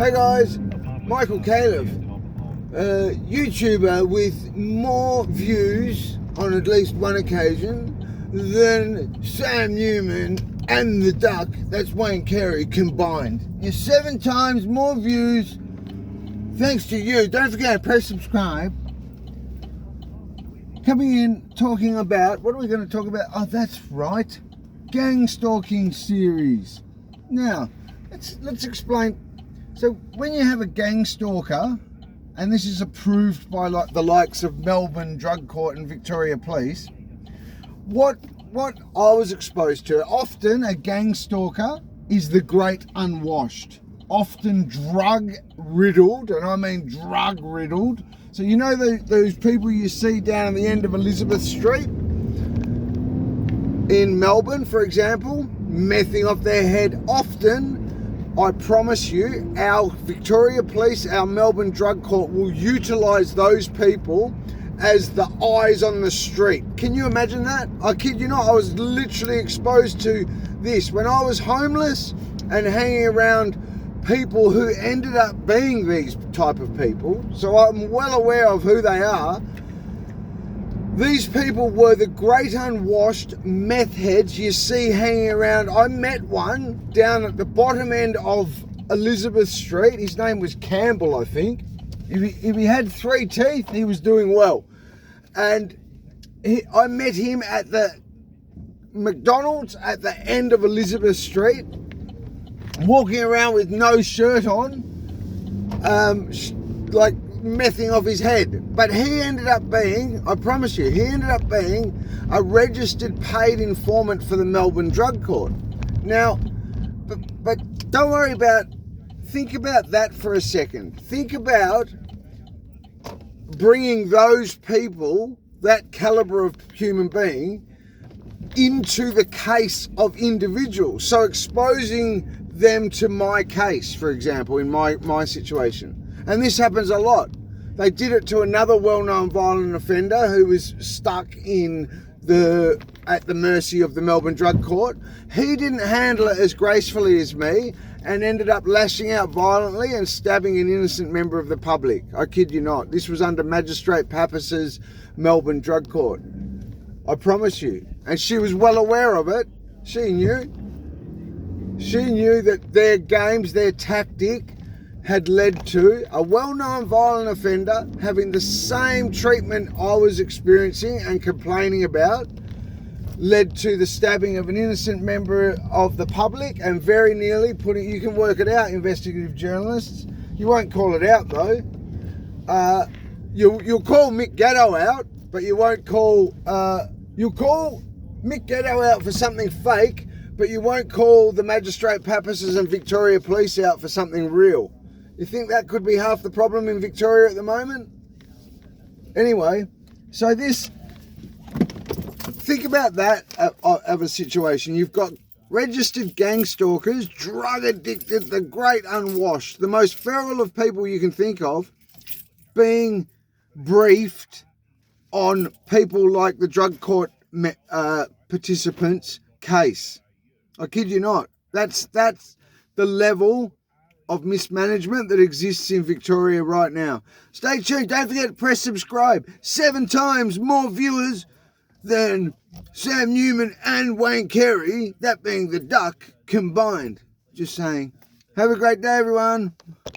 Hey guys, Michael Caleb, YouTuber with more views on at least one occasion than Sam Newman and the Duck, that's Wayne Carey, combined. You're 7 times more views thanks to you. Don't forget to press subscribe. Coming in talking about, what are we going to talk about? Oh, that's right, gang stalking series. Now, let's explain. So when you have a gang stalker, and this is approved by like the likes of Melbourne Drug Court and Victoria Police, what I was exposed to, often a gang stalker is the great unwashed, often drug riddled, and I mean drug riddled. So you know those people you see down at the end of Elizabeth Street in Melbourne, for example, mething off their head. Often, I promise you, our Victoria Police, our Melbourne Drug Court will utilise those people as the eyes on the street. Can you imagine that? I kid you not, I was literally exposed to this when I was homeless and hanging around people who ended up being these type of people. So I'm well aware of who they are. These people were the great unwashed meth heads you see hanging around. I met one down at the bottom end of Elizabeth Street. His name was Campbell, I think. If he had 3 teeth, he was doing well. And I met him at the McDonald's at the end of Elizabeth Street, walking around with no shirt on, like messing off his head. But he ended up being, I promise you, he ended up being a registered paid informant for the Melbourne Drug Court. Now, but don't worry about, think about that for a second. Think about bringing those people, that caliber of human being, into the case of individuals. So exposing them to my case, for example, in my situation. And this happens a lot. They did it to another well-known violent offender who was stuck at the mercy of the Melbourne Drug Court. He didn't handle it as gracefully as me and ended up lashing out violently and stabbing an innocent member of the public. I kid you not. This was under Magistrate Pappas's Melbourne Drug Court. I promise you. And she was well aware of it. She knew. She knew that their games, their tactic, had led to a well-known violent offender having the same treatment I was experiencing and complaining about, led to the stabbing of an innocent member of the public, and very nearly putting, you can work it out, investigative journalists, you won't call it out though, you'll call Mick Gatto out, but you won't call, you'll call Mick Gatto out for something fake, but you won't call the Magistrate Pappas's and Victoria Police out for something real. You think that could be half the problem in Victoria at the moment? Anyway, so think about that of a situation. You've got registered gang stalkers, drug addicted, the great unwashed, the most feral of people you can think of, being briefed on people like the drug court participants' case. I kid you not. That's the level of mismanagement that exists in Victoria right now. Stay tuned. Don't forget to press subscribe. 7 times more viewers than Sam Newman and Wayne Carey, that being the Duck, combined. Just saying. Have a great day, everyone.